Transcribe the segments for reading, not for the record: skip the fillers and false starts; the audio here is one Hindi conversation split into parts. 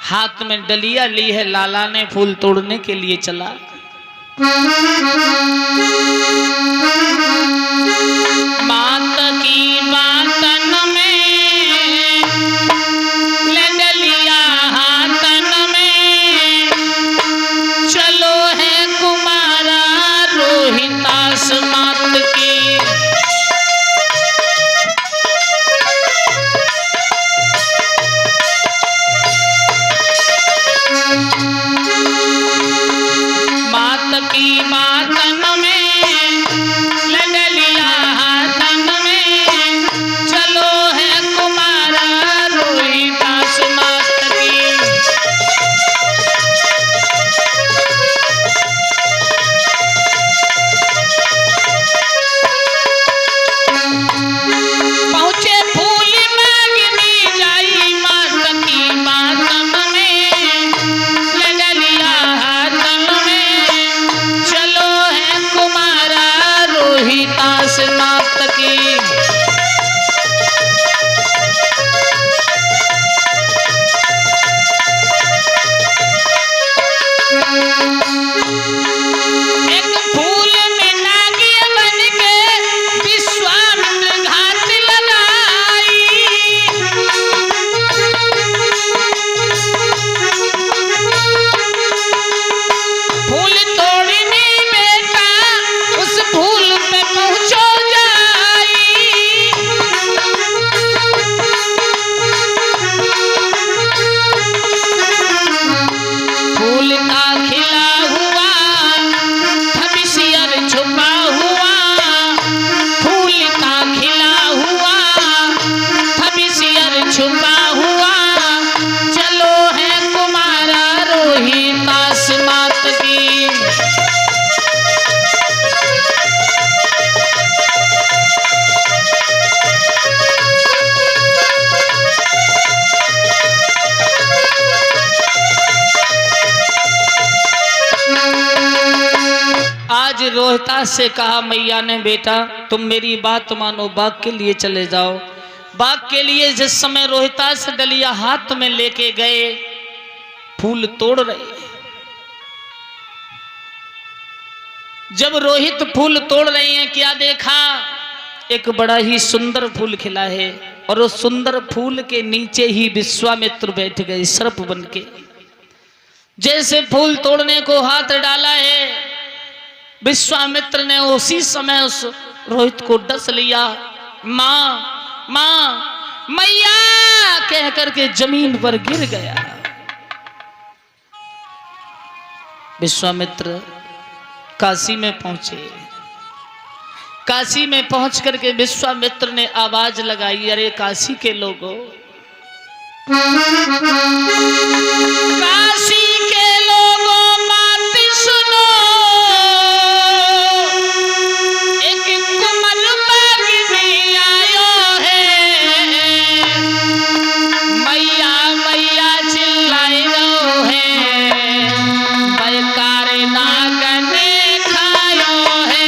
हाथ में डलिया ली है, लाला ने फूल तोड़ने के लिए चला। मात की बातन में ले डलिया हाथन में, चलो है कुमारा रोहितास मात की। मात की बातन में ले डलिया हाथन में, चलो है कुमारा रोहितास मात की। पहुंचे फूल मांगनी जाई मात की बातन में, ले डलिया हाथन में, चलो है कुमारा रोहितास मात की। एक फूल में नागिन बन के विश्वामित्र घात लगाई। फूल तोड़ने बेटा उस फूल पे पहुंचो जाई। फूल का खिला हुआ भविष्य छुपा हुआ, फूल का खिला हुआ भविष्य छुपा हुआ, चलो है कुमारा रोहितास मात की। आज रोहितास से कहा मैया ने, बेटा तुम मेरी बात मानो, बाग के लिए चले जाओ। बाग के लिए जिस समय रोहितास डलिया हाथ में लेके गए, फूल तोड़ रहे। जब रोहित फूल तोड़ रहे हैं, क्या देखा? एक बड़ा ही सुंदर फूल खिला है और उस सुंदर फूल के नीचे ही विश्वामित्र बैठ गए सर्प बनके। जैसे फूल तोड़ने को हाथ डाला है, विश्वामित्र ने उसी समय उस रोहित को डस लिया। माँ माँ मैया कह करके जमीन पर गिर गया। विश्वामित्र काशी में पहुंचे। काशी में पहुंच करके विश्वामित्र ने आवाज लगाई, अरे काशी के लोगों, काशी के लोगों बात सुनो। एक कुमर बाग में आयो है, मैया मैया चिल्लाए रहो है, बैकार नागन खायो है।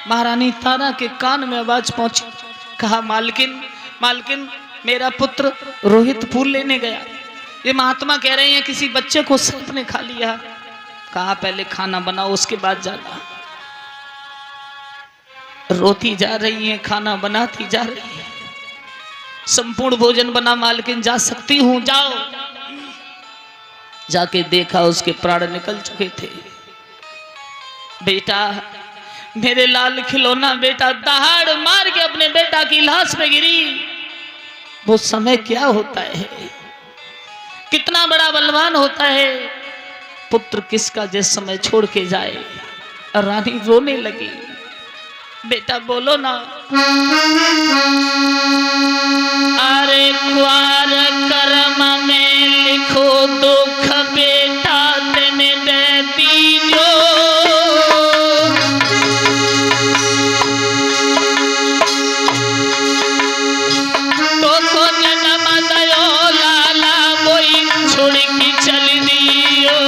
महारानी तारा के कान में आवाज पहुंची। कहा, मालकिन मालकिन मेरा पुत्र रोहित फूल लेने गया। ये महात्मा कह रहे हैं किसी बच्चे को सर्प ने खा लिया। कहा पहले खाना बनाओ उसके बाद जाना। रोती जा रही है, खाना बनाती जा रही है। संपूर्ण भोजन बना, मालकिन जा सकती हूं, जाओ। जाके देखा उसके प्राण निकल चुके थे। बेटा, मेरे लाल खिलौना बेटा दहाड़ मार के अपने बेटा की लाश पे गिरी। वो समय क्या होता है, कितना बड़ा बलवान होता है। पुत्र किसका जिस समय छोड़ के जाए। रानी रोने लगी। बेटा बोलो ना। अरे कुआर कर्म में लिखो दुख बेटा तेने दे दीजो। तो को जन्म दयो लाला कोई छोड़ के चल दियो।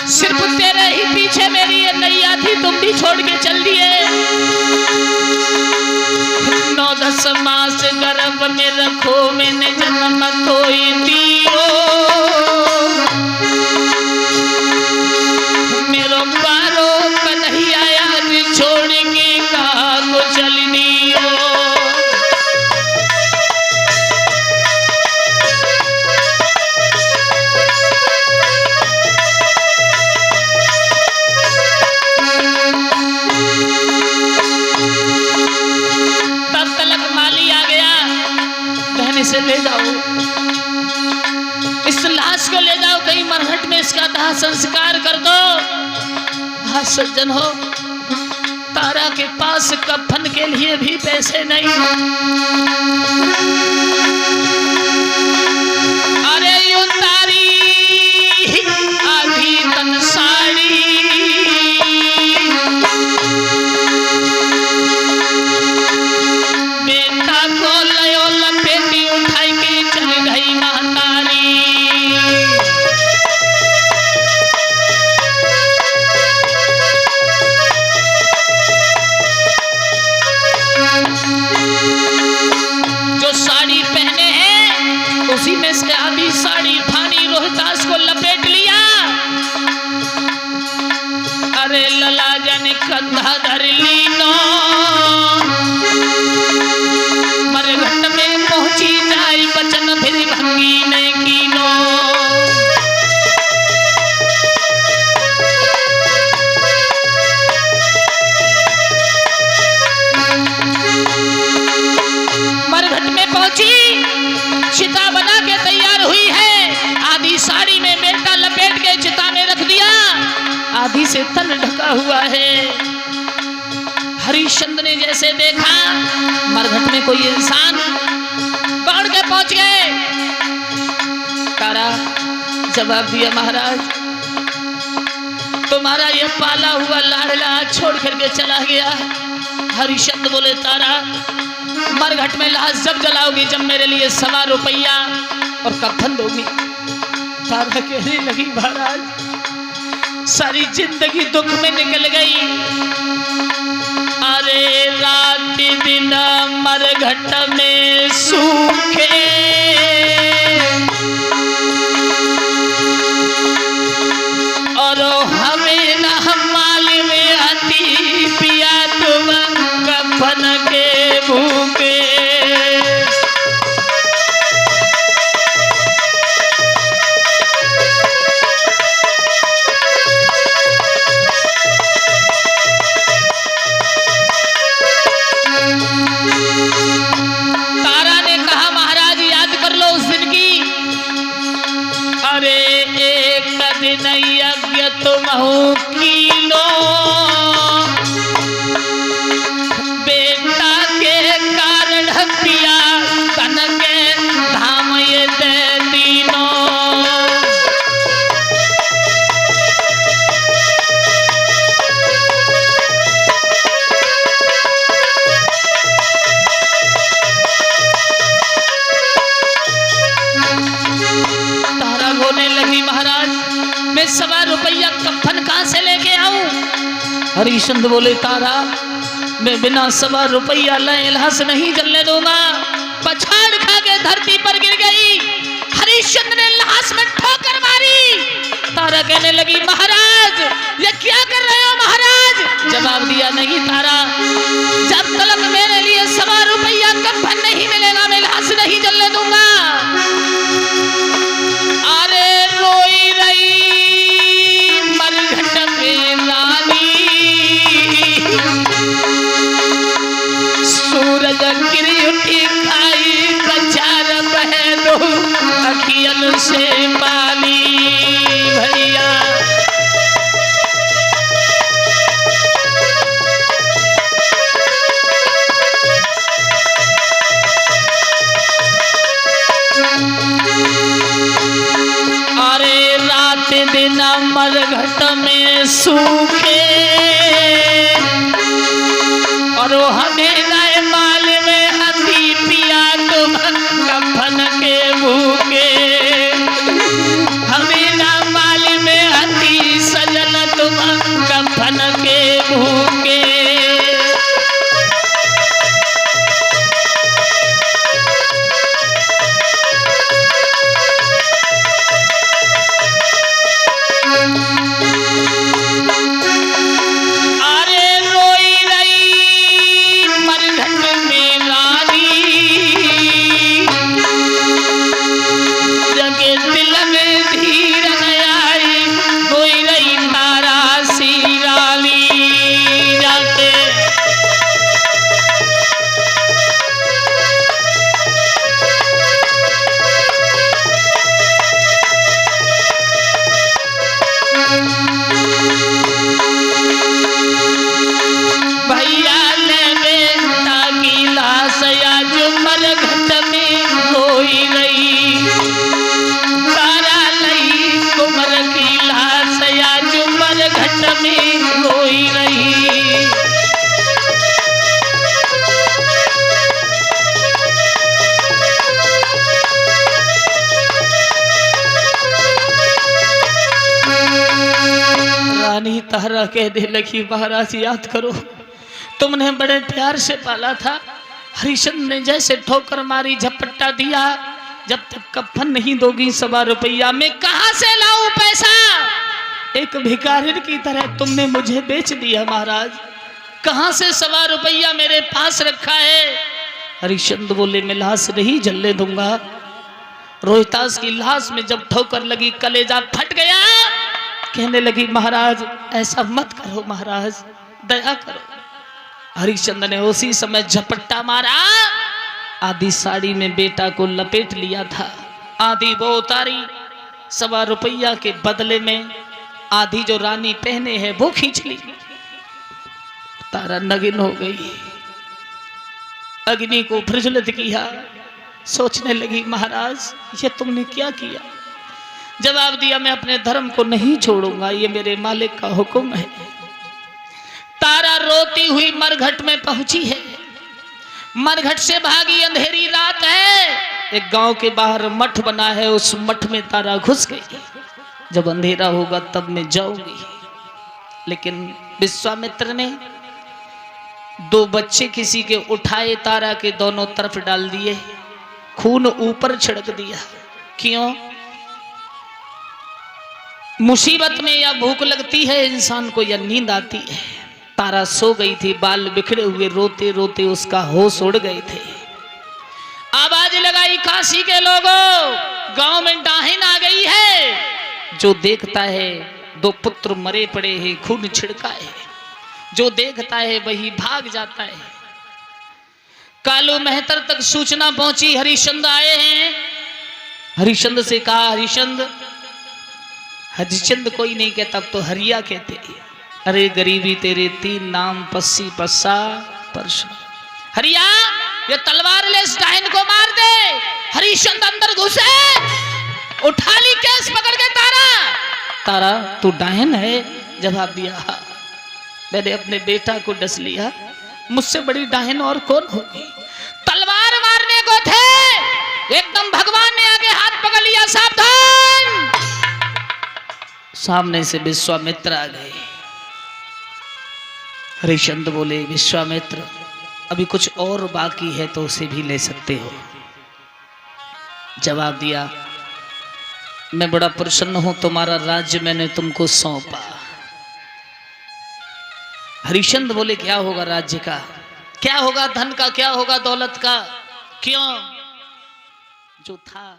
सिर्फ तेरे ही पीछे मेरी ये नैया थी, तुम भी छोड़ के चल दिए। 9-10 मास गर्भ में रखो मैंने जन्म थोई दियो। मेरो पारो कन्हैया आज छोड़ के कहाँ को चल दियो। से ले जाओ, इस लाश को ले जाओ कहीं मरहट में इसका दाह संस्कार कर दो। हाँ सज्जन हो, तारा के पास कफन के लिए भी पैसे नहीं। अरे यू तारी आधी तन साड़ी बेटा को लयो लपेटी उठाई के चल गई महतारी। जो साड़ी पहने हैं उसी में से आधी साड़ी फानी रोहतास को लपेट लिया। अरे लला जन कंधा धर ली नो। मरघट में पहुंची जाई बचन फिर भंगी ने कीनो। मरघट में पहुंची, चिता बना के तैयार हुई है। आधी साड़ी में बेटा लपेट के चिता में रख दिया, आधी से तन ढका हुआ है। हरिश्चंद्र ने जैसे देखा मरघट में कोई इंसान, दौड़ के पहुंच गए। तारा जवाब दिया, महाराज तुम्हारा ये पाला हुआ लाडला छोड़ करके चला गया। हरिश्चंद्र बोले, तारा मरघट में लाश जब जलाओगी जब मेरे लिए 1.25 रुपया और कफन दोगी। तारा कहने लगी, महाराज सारी जिंदगी दुख में निकल गई। अरे रात दिन मरघट में सूखे, और हमें न माल में आती पिया तुम कफन के भूखे। यज्ञ तुमहु कीनो, बेटा के कारण पिया तन के धाम ये दे दीनो। तारा रोने लगी, महाराज मैं 1.25 रुपया कफन कहां से लेके आऊं। हरिश्चंद्र बोले, तारा मैं बिना 1.25 रुपया लाए लाश नहीं जलने दूंगा। पछाड़ खा के धरती पर गिर गई। हरीश हरिश्चंद्र ने लाश में ठोकर मारी। तारा कहने लगी महाराज ये क्या कर रहे हो महाराज? जवाब दिया नहीं तारा, जब तक मेरे लिए 1.25 रुपया कफन नहीं मिलेगा मैं लाश नहीं जलने दूंगा। अरे रोई रही मरघट में रानी, सूरज गिरी उठी खाई कचार बह दो अखियन से पानी। भैया अरे रात दिन मरघट में सूखे और हमें नए माल में हंसी पिया तुम कफन के भूखे। हमें ना माल में हंसी सजन तुम कफन के भूखे। तारा कहने लगी महाराज याद करो तुमने बड़े प्यार से पाला था। हरिश्चंद्र ने जैसे ठोकर मारी झपट्टा दिया, जब तक कफन नहीं दोगी 1.25 रुपया मैं कहां से लाऊं पैसा? एक भिखारी की तरह तुमने मुझे बेच दिया महाराज, कहां से 1.25 रुपया मेरे पास रखा है? हरिश्चंद्र बोले मैं लाश नहीं जलने दूंगा। रोहितास की लाश में जब ठोकर लगी कलेजा फट गया। कहने लगी महाराज ऐसा मत करो महाराज दया करो। हरिश्चंद्र ने उसी समय झपट्टा मारा, आधी साड़ी में बेटा को लपेट लिया था, आधी वो उतारी 1.25 रुपया के बदले में, आधी जो रानी पहने है वो खींच ली। तारा नगिन हो गई, अग्नि को प्रज्वलित किया, सोचने लगी महाराज ये तुमने क्या किया? जवाब दिया मैं अपने धर्म को नहीं छोड़ूंगा, ये मेरे मालिक का हुक्म है। तारा रोती हुई मरघट में पहुंची है, मरघट से भागी, अंधेरी रात है। एक गांव के बाहर मठ बना है, उस मठ में तारा घुस गई। जब अंधेरा होगा तब मैं जाऊंगी। लेकिन विश्वामित्र ने 2 बच्चे किसी के उठाए, तारा के दोनों तरफ डाल दिए, खून ऊपर छिड़क दिया। क्यों? मुसीबत में या भूख लगती है इंसान को या नींद आती है। तारा सो गई थी, बाल बिखरे हुए, रोते रोते उसका होश उड़ गए थे। आवाज लगाई काशी के लोगों, गांव में डाहिन आ गई है। जो देखता है 2 पुत्र मरे पड़े हैं, खून छिड़का है, जो देखता है वही भाग जाता है। कालू मेहतर तक सूचना पहुंची हरिश्चंद्र आए हैं। हरिश्चंद्र से कहा हरिश्चंद्र, हरिश्चंद्र कोई नहीं कहता तो हरिया कहते। अरे गरीबी तेरे 3 नाम, पस्सी पस्सा परशु। हरिया ये तलवार ले इस डायन को मार दे। हरिश्चंद्र अंदर घुसे, उठा ली केस पकड़ के तारा। तारा तू डायन है? जवाब दिया मैंने अपने बेटा को डस लिया, मुझसे बड़ी डायन और कौन होगी? तलवार मारने को थे, एकदम भगवान ने आगे हाथ पकड़ लिया, सावधान। सामने से विश्वामित्र आ गए। हरिश्चंद्र बोले विश्वामित्र अभी कुछ और बाकी है तो उसे भी ले सकते हो। जवाब दिया मैं बड़ा प्रसन्न हूं, तुम्हारा राज्य मैंने तुमको सौंपा। हरिश्चंद्र बोले क्या होगा राज्य का, क्या होगा धन का, क्या होगा दौलत का, क्यों? जो था